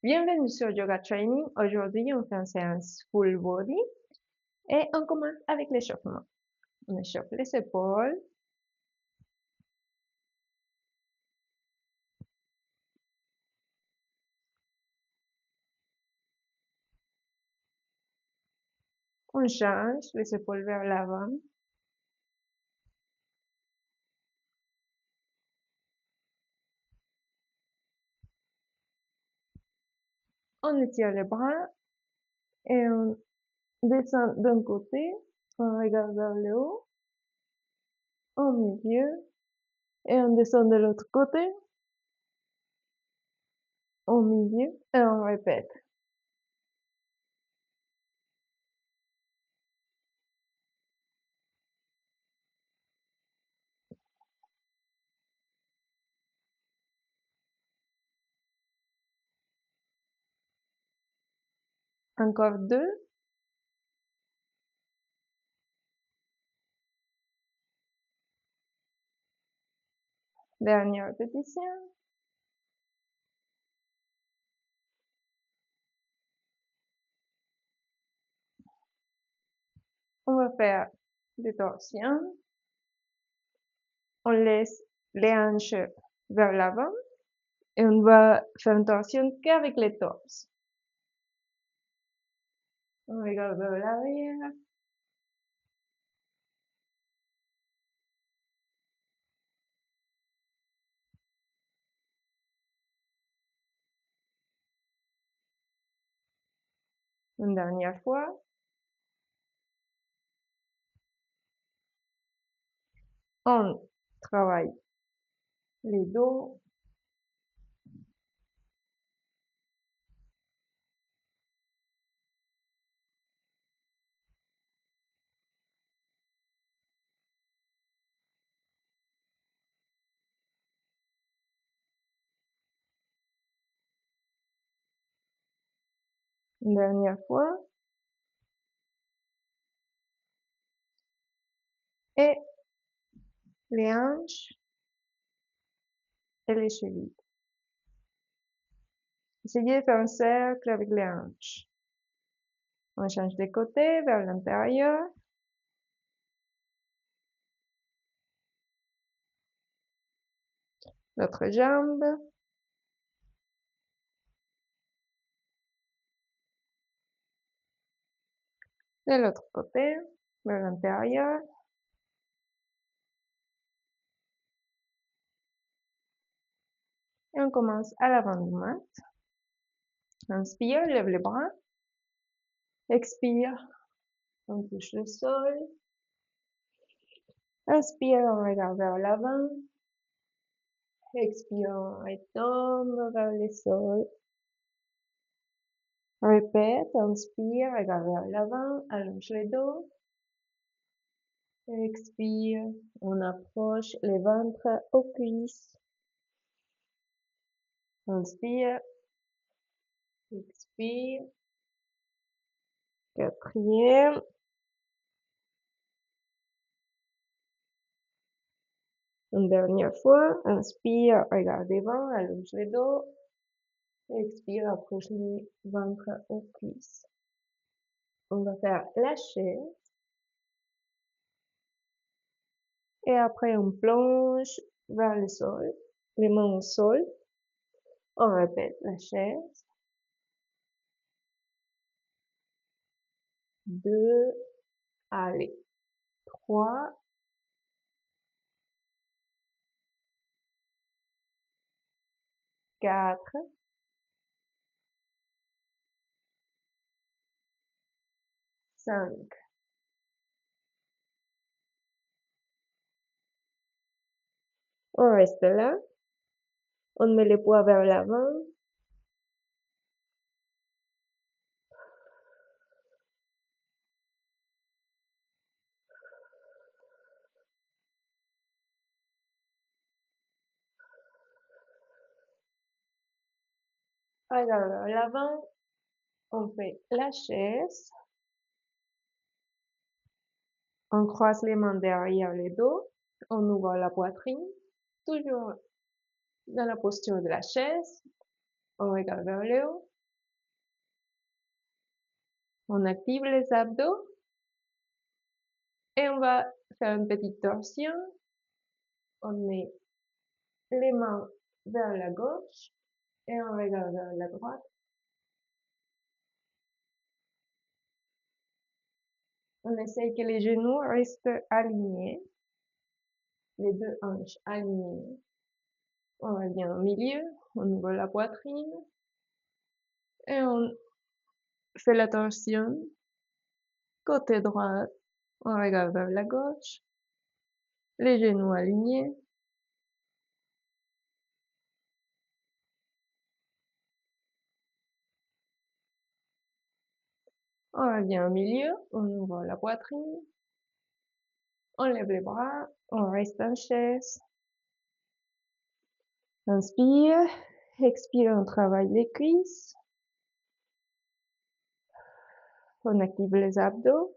Bienvenue sur Yoga Training. Aujourd'hui, on fait une séance full body et on commence avec l'échauffement. On échauffe les épaules, on change les épaules vers l'avant, on étire les bras et on descend d'un côté, on regarde vers le haut, au milieu et on descend de l'autre côté, au milieu et on répète. Encore deux, dernière répétition. On va faire des torsions. On laisse les hanches vers l'avant et on va faire une torsion qu'avec les torses. On regarde vers l'arrière. Une dernière fois. On travaille les dos. Une dernière fois. Et les hanches et les chevilles. Essayez de faire un cercle avec les hanches. On change de côté vers l'intérieur. L'autre jambe. De l'autre côté, vers l'intérieur. Et on commence à l'avant du mat. Inspire, lève les bras. Expire, on touche le sol. Inspire, on regarde vers l'avant. Expire, on retombe vers le sol. Répète, inspire, regarde vers l'avant, allonge le dos. Expire, on approche le ventre aux cuisses. Inspire, expire. Quatrième. Une dernière fois, inspire, regarde devant, allonge le dos. Expire, approche le ventre aux cuisses. On va faire la chaise. Et après, on plonge vers le sol, les mains au sol. On répète la chaise. 2, allez, 3, 4, 5. On reste là. On met les poids vers l'avant. Regarde vers l'avant. On fait la chaise. On croise les mains derrière le dos. On ouvre la poitrine. Toujours dans la posture de la chaise. On regarde vers le haut. On active les abdos. Et on va faire une petite torsion. On met les mains vers la gauche et on regarde vers la droite. On essaye que les genoux restent alignés, les deux hanches alignées. On revient au milieu, on ouvre la poitrine et on fait la torsion. Côté droit, on regarde vers la gauche, les genoux alignés. On revient au milieu, on ouvre la poitrine, on lève les bras, on reste en chaise. Inspire, expire, on travaille les cuisses. On active les abdos.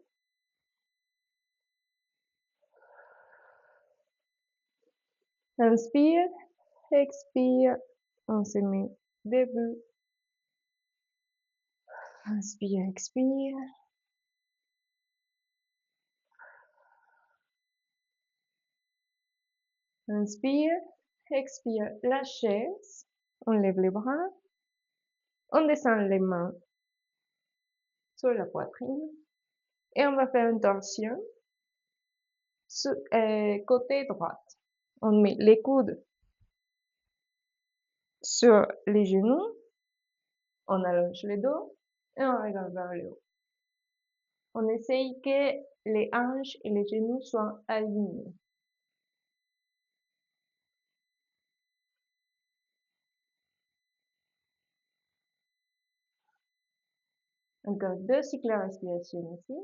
Inspire, expire, on se met debout. Inspire, expire. Inspire, expire, la chaise. On lève les bras. On descend les mains sur la poitrine. Et on va faire une torsion côté droit. On met les coudes sur les genoux. On allonge le dos et on regarde vers le haut. On essaye que les hanches et les genoux soient alignés. Encore 2 cycles de respiration ici.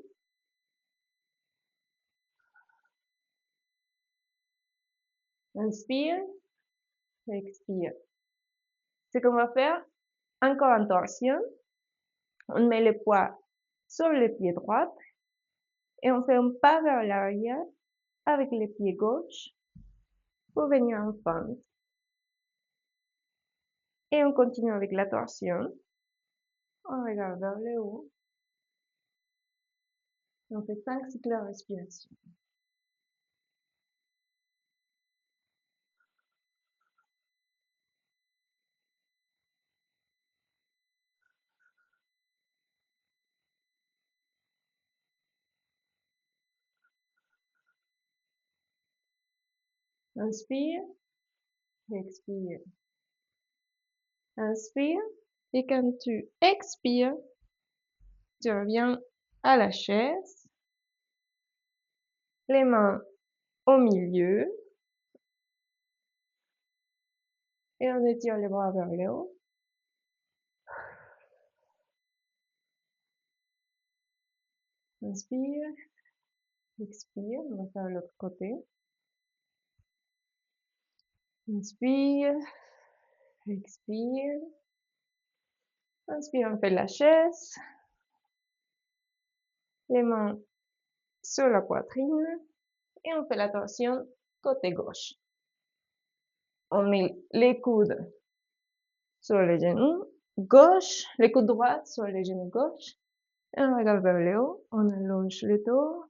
Inspire, expire. Ce qu'on va faire, encore en torsion, on met le poids sur le pied droit et on fait un pas vers l'arrière avec le pied gauche pour venir en fente. Et on continue avec la torsion. On regarde vers le haut. On fait 5 cycles de respiration. Inspire, expire. Inspire. Et quand tu expires, tu reviens à la chaise. Les mains au milieu. Et on étire les bras vers le haut. Inspire, expire, on va faire l'autre côté. Inspire, expire. Inspire, on fait la chaise. Les mains sur la poitrine. Et on fait la torsion côté gauche. On met les coudes sur les genoux gauche, les coudes droits sur les genoux gauche. Et on regarde vers le haut, on allonge le dos.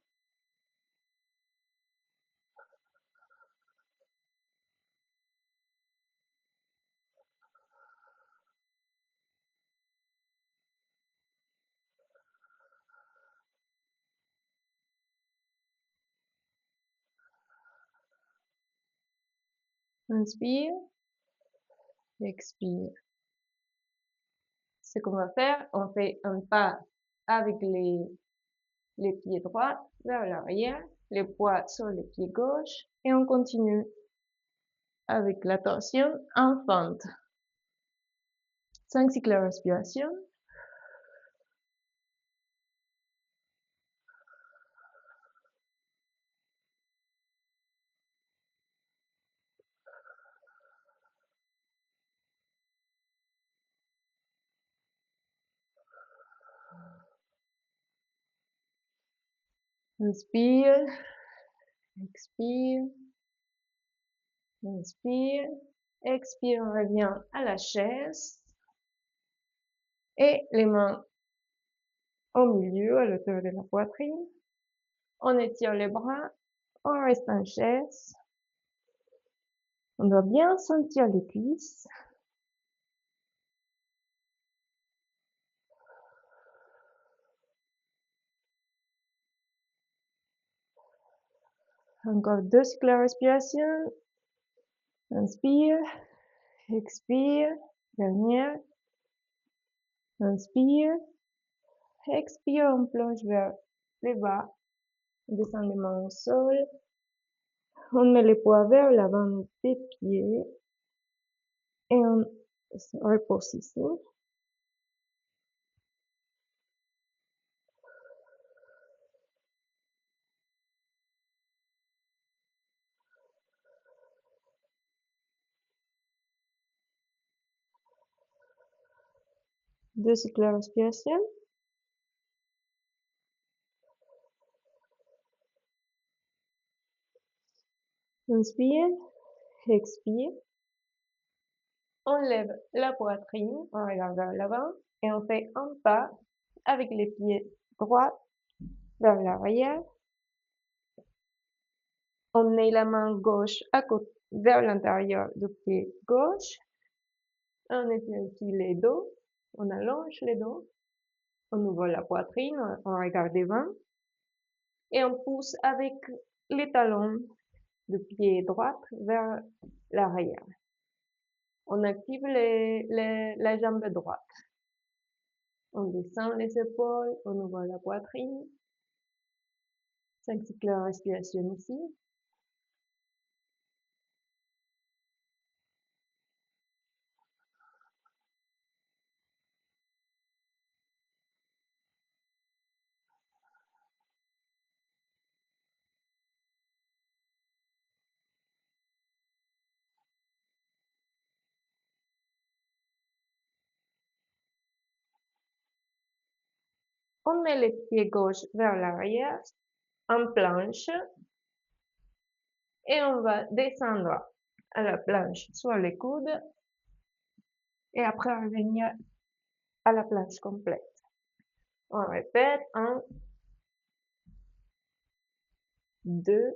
Inspire, expire. Ce qu'on va faire, on fait un pas avec les pieds droits vers l'arrière, les poids sur les pieds gauche et on continue avec la torsion en fente. 5 cycles de respiration. Inspire, expire, inspire, expire, on revient à la chaise. et les mains au milieu, à l'auteur de la poitrine. On étire les bras, on reste en chaise. On doit bien sentir les cuisses. Encore 2 cycles de respiration. Inspire, expire, dernière. Inspire, expire, on plonge vers le bas. On descend les mains au sol. On met les poids vers l'avant des pieds. Et on repose ici. Deux cycles de respiration. Inspire, expire. On lève la poitrine, on regarde vers l'avant et on fait un pas avec les pieds droits vers l'arrière. On met la main gauche à côté, vers l'intérieur du pied gauche. On étire les dos, on allonge les dos. On ouvre la poitrine, on regarde devant. Et on pousse avec les talons du pied droit vers l'arrière. On active la jambe droite. On descend les épaules, on ouvre la poitrine. 5 cycles de respiration ici. On met les pieds gauche vers l'arrière, en planche, et on va descendre à la planche sur les coudes, et après revenir à la planche complète. On répète, 1, 2,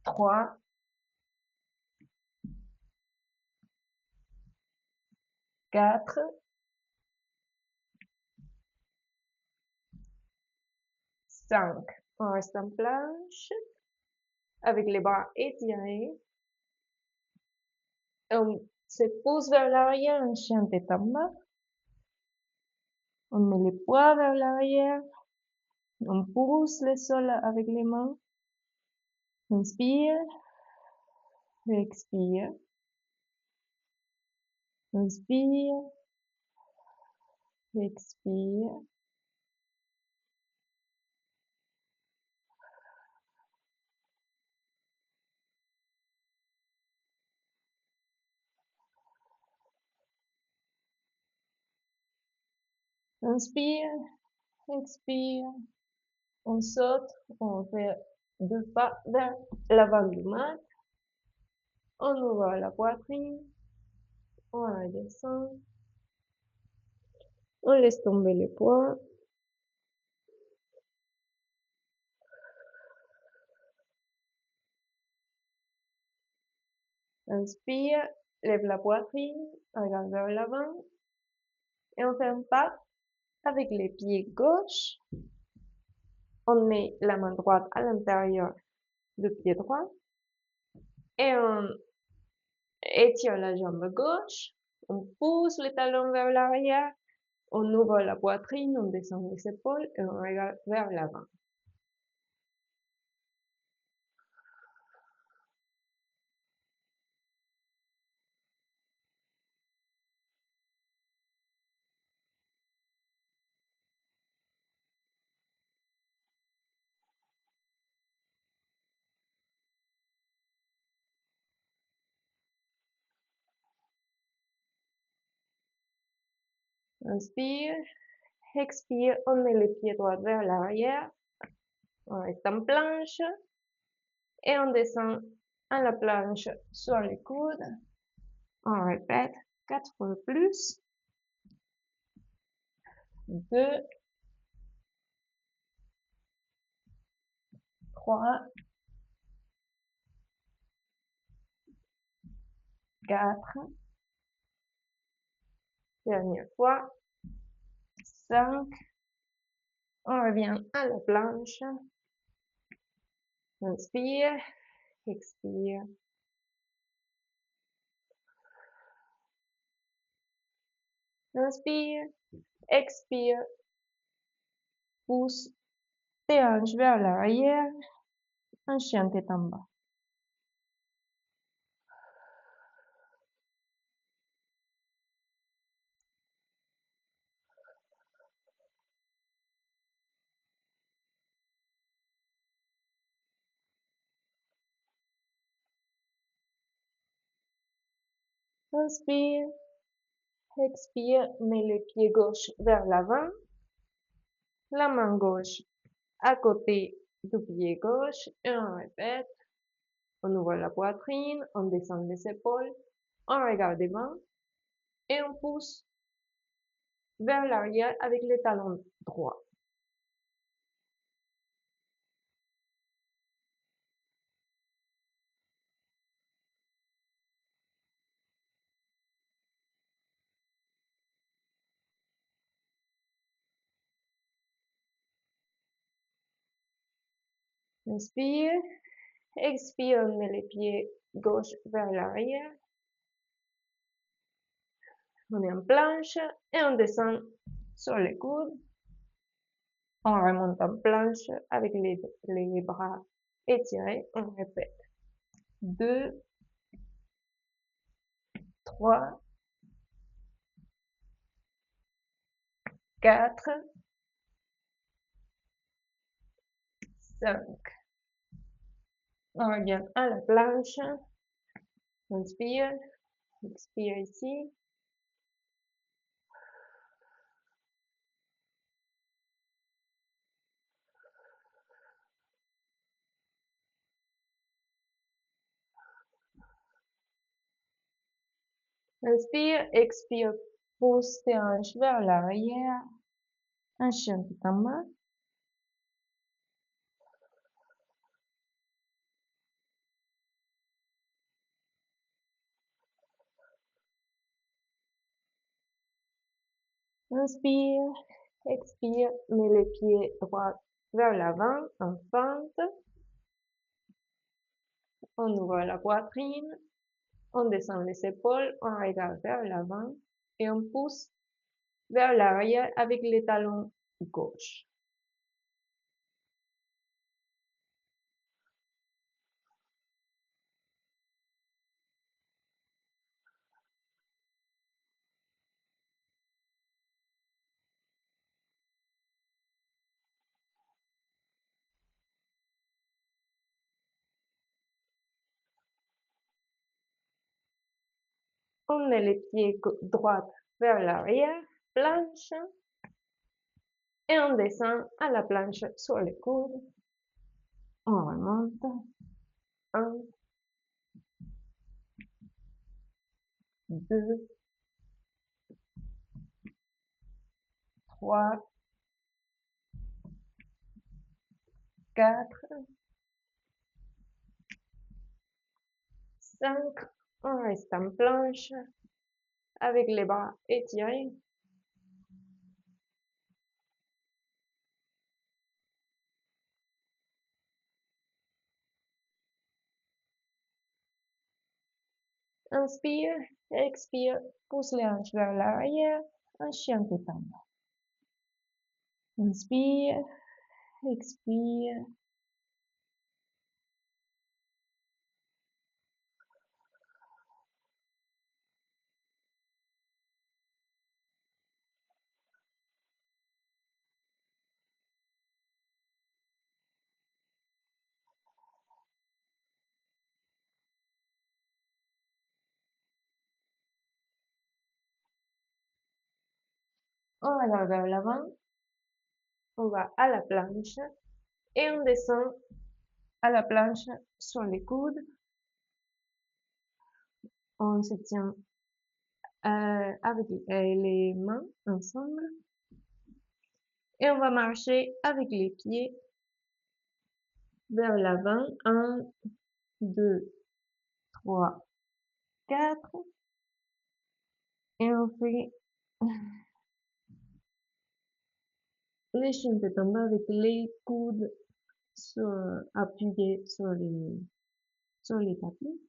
3, 4, 5. On reste en planche, avec les bras étirés. On se pousse vers l'arrière, un chien tête en bas. On met les poids vers l'arrière. On pousse le sol avec les mains. Inspire, expire. Inspire, expire. Inspire, expire. On saute, on fait 2 pas vers l'avant du mat. On ouvre la poitrine. On redescend. On laisse tomber les poids. Inspire, lève la poitrine, regarde vers l'avant. Et on fait un pas avec les pieds gauche. On met la main droite à l'intérieur du pied droit. Et on étire la jambe gauche. On pousse les talons vers l'arrière. On ouvre la poitrine, on descend les épaules et on regarde vers l'avant. Inspire, expire, on met les pieds droits vers l'arrière. On reste en planche et on descend à la planche sur les coudes. On répète 4 fois plus. 2, 3, 4. Dernière fois. 5. On revient à la planche. Inspire, expire. Inspire, expire. Pousse tes hanches vers l'arrière. Un chien tête en bas. Inspire, expire, mets le pied gauche vers l'avant, la main gauche à côté du pied gauche et on répète. On ouvre la poitrine, on descend les épaules, on regarde devant et on pousse vers l'arrière avec les talons droits. Inspire, expire, on met les pieds gauche vers l'arrière. On est en planche et on descend sur les coudes. On remonte en planche avec les bras étirés. On répète. 2, 3, 4, 5. On revient à la planche. Inspire, expire ici. Inspire, expire, pousse tes hanches vers l'arrière. Un chien tout en bas. Inspire, expire, mets le pied droit vers l'avant, en fente. On ouvre la poitrine, on descend les épaules, on regarde vers l'avant et on pousse vers l'arrière avec les talons gauche. On met les pieds droits vers l'arrière, planche, et on descend à la planche sur les coudes. On remonte. 1, 2, 3, 4, 5. On reste en planche avec les bras étirés. Inspire, expire, pousse les hanches vers l'arrière, un chien tête en bas. Inspire, expire. On regarde vers l'avant, on va à la planche et on descend à la planche sur les coudes. On se tient avec les mains ensemble. Et on va marcher avec les pieds vers l'avant. 1, 2, 3, 4. Et on fait les chaînes de tomber avec les coudes appuyés sur les tapis.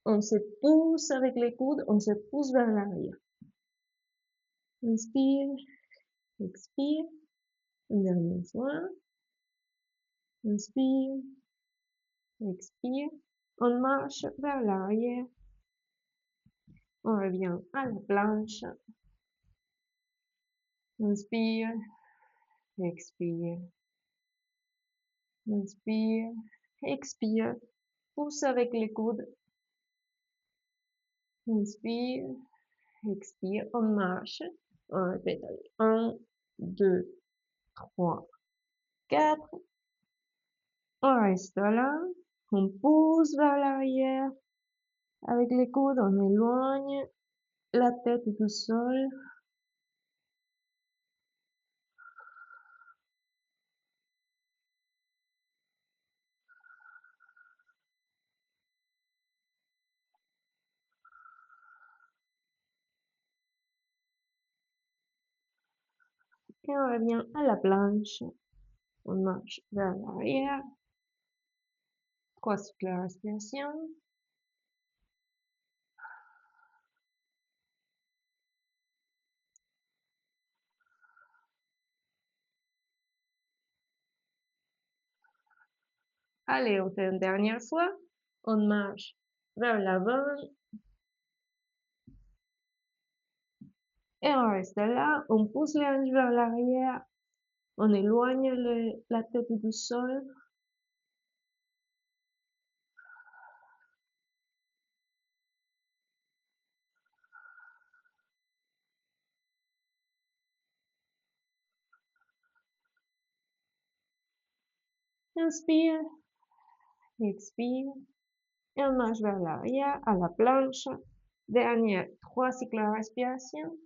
On se pousse avec les coudes, on se pousse vers l'arrière. Inspire, expire. Une dernière fois. Inspire, expire. On marche vers l'arrière. On revient à la planche. Inspire, expire. Inspire, expire. Pousse avec les coudes. Inspire, expire. On marche. On répète. 1, 2, 3, 4. On reste là. On pousse vers l'arrière. Avec les coudes, on éloigne la tête du sol. Et on revient à la planche. On marche vers l'arrière. 3 cycles de respiration. Allez, on fait une dernière fois. On marche vers l'avant. Et on reste là. On pousse les hanches vers l'arrière. On éloigne la tête du sol. Inspire. Expire. Et on marche vers l'arrière à la planche. Dernière 3 cycles de respiration.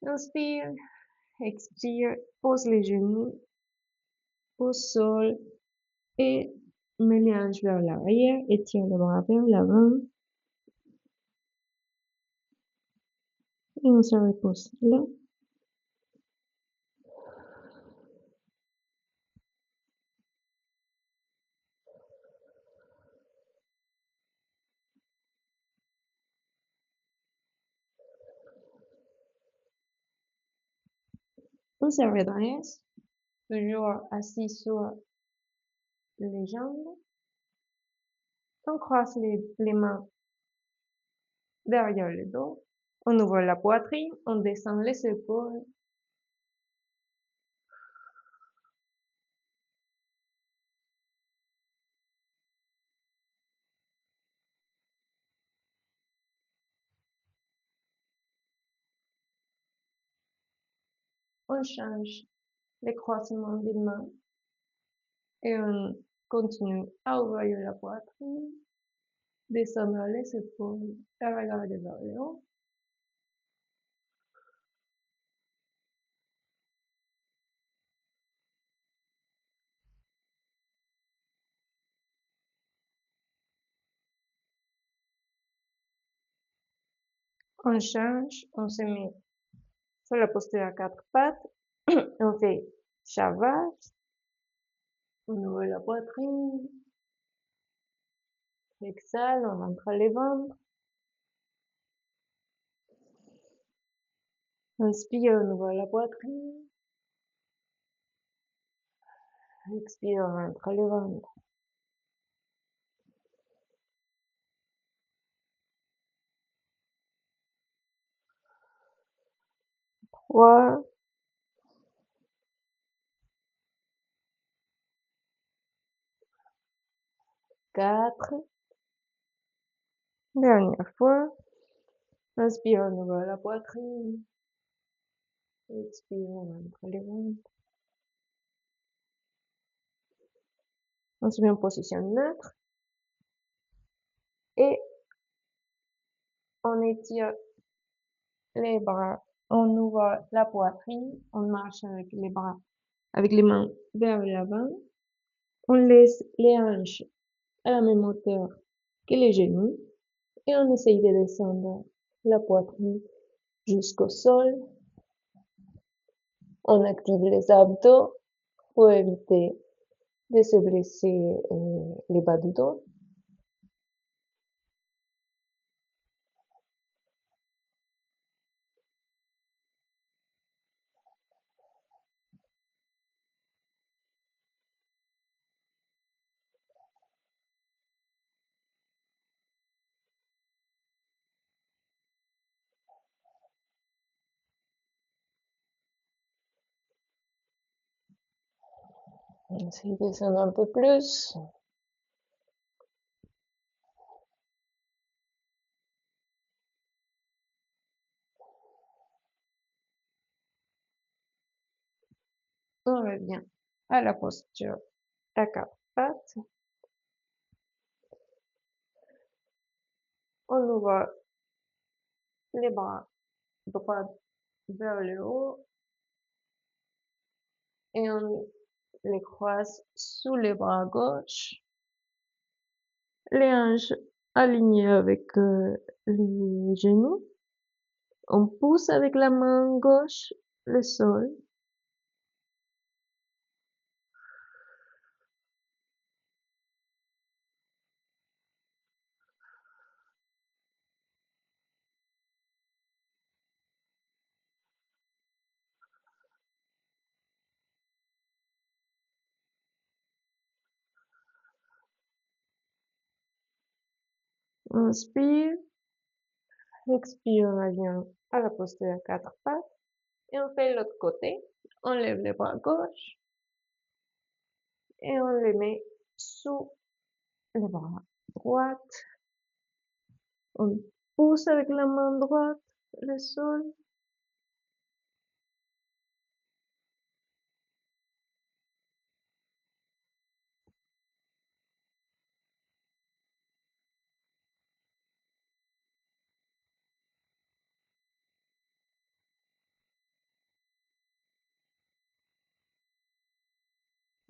Inspire. Expire. Pose les genoux au sol. Et mets les hanches vers l'arrière. Étire les bras vers l'avant. Et on se repose là. On se redresse, toujours assis sur les jambes. On croise les mains derrière le dos. On ouvre la poitrine, on descend les épaules. On change les croisements des mains et on continue à ouvrir la poitrine, descendre les épaules et regarder vers le haut. On change, on se met sur la posture à 4 pattes. On fait Shavasana. On ouvre la poitrine. Exhale, on rentre les ventres. Inspire, on ouvre la poitrine. Expire, on rentre les ventres. 3, 4. Dernière fois. Inspire, on ouvre la poitrine. Expire, on rentre les ventres. On se met en position neutre et on étire les bras. On ouvre la poitrine, on marche avec les bras, avec les mains vers l'avant. On laisse les hanches à la même hauteur que les genoux et on essaye de descendre la poitrine jusqu'au sol. On active les abdos pour éviter de se blesser les bas du dos. On essaye de descendre un peu plus. On revient à la posture à quatre pattes. On ouvre les bras droits vers le haut et on les croise sous les bras gauche. Les hanches alignées avec les genoux. On pousse avec la main gauche le sol. Inspire, expire, on revient à la posture à quatre pattes. Et on fait l'autre côté. On lève les bras gauche et on les met sous les bras droite. On pousse avec la main droite le sol.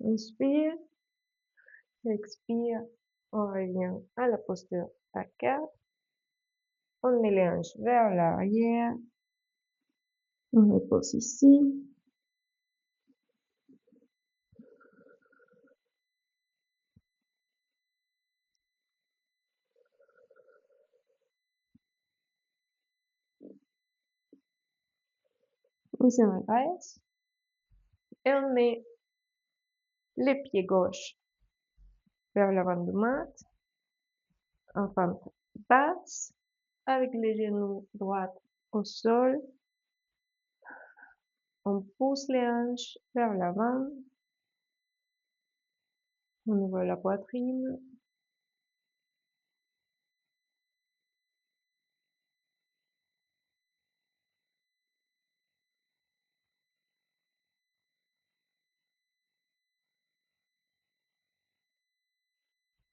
Inspire, expire, on revient à la posture à quatre. On met les hanches vers l'arrière. On repose ici. On se redresse et on met les pieds gauche vers l'avant de mat, en fente basse, avec les genoux droits au sol. On pousse les hanches vers l'avant. On ouvre la poitrine.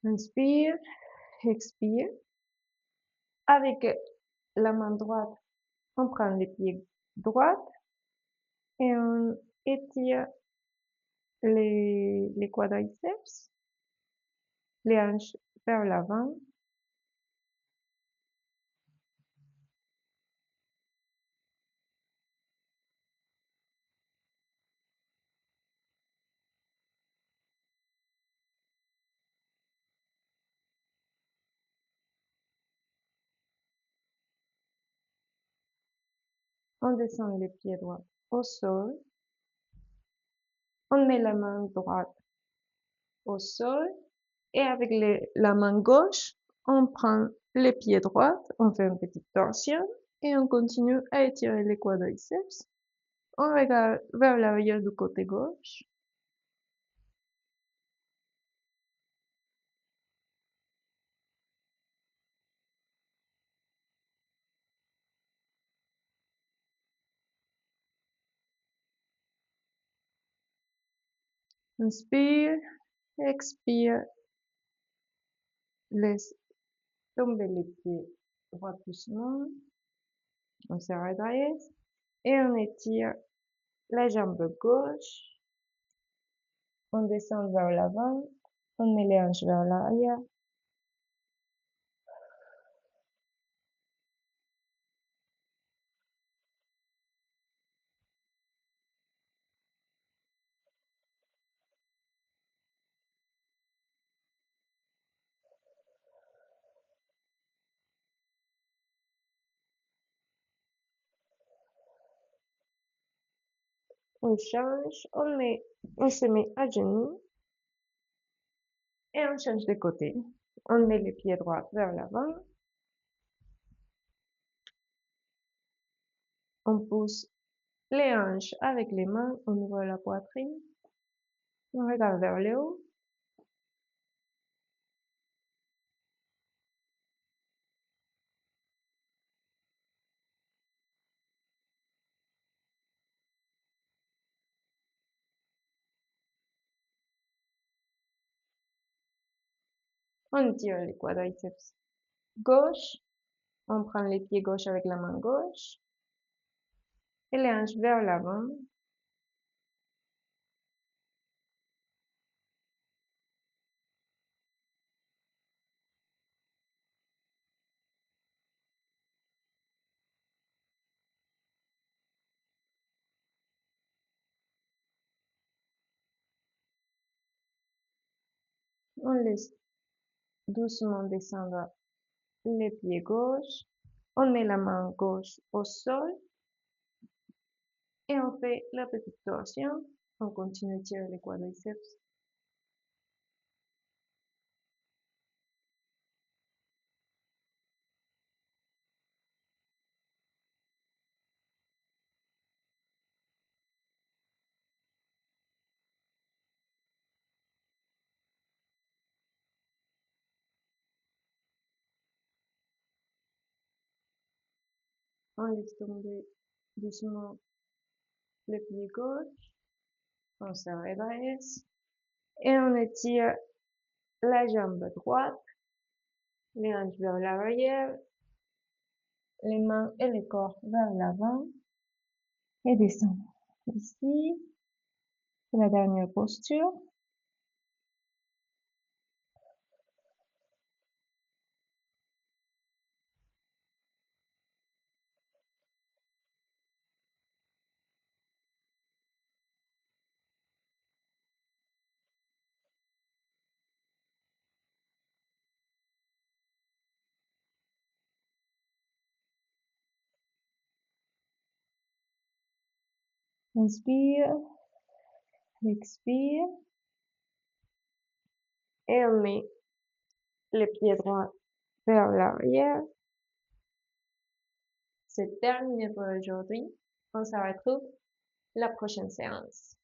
Inspire, expire. Avec la main droite, on prend les pieds droits et on étire les quadriceps, les hanches vers l'avant. On descend les pieds droits au sol. On met la main droite au sol et avec la main gauche, on prend les pieds droits, on fait une petite torsion et on continue à étirer les quadriceps. On regarde vers l'arrière du côté gauche. Inspire, Expire, laisse tomber les pieds droits doucement. On se redresse et on étire la jambe gauche. On descend vers l'avant. On met les hanches vers l'arrière. On change, on se met à genoux et on change de côté. On met les pieds droits vers l'avant. On pousse les hanches avec les mains au niveau de la poitrine. On regarde vers le haut. On tire les quadriceps gauche. On prend les pieds gauche avec la main gauche. Et les hanches vers l'avant. On laisse doucement descendre les pieds gauche. On met la main gauche au sol. Et on fait la petite torsion. On continue de tirer les quadriceps. On laisse tomber doucement le pied gauche. On se redresse. Et on étire la jambe droite. Les hanches vers l'arrière. Les mains et le corps vers l'avant. Et descend. Ici, c'est la dernière posture. Inspire, expire. Et on met les pieds droits vers l'arrière. C'est terminé pour aujourd'hui. On se retrouve la prochaine séance.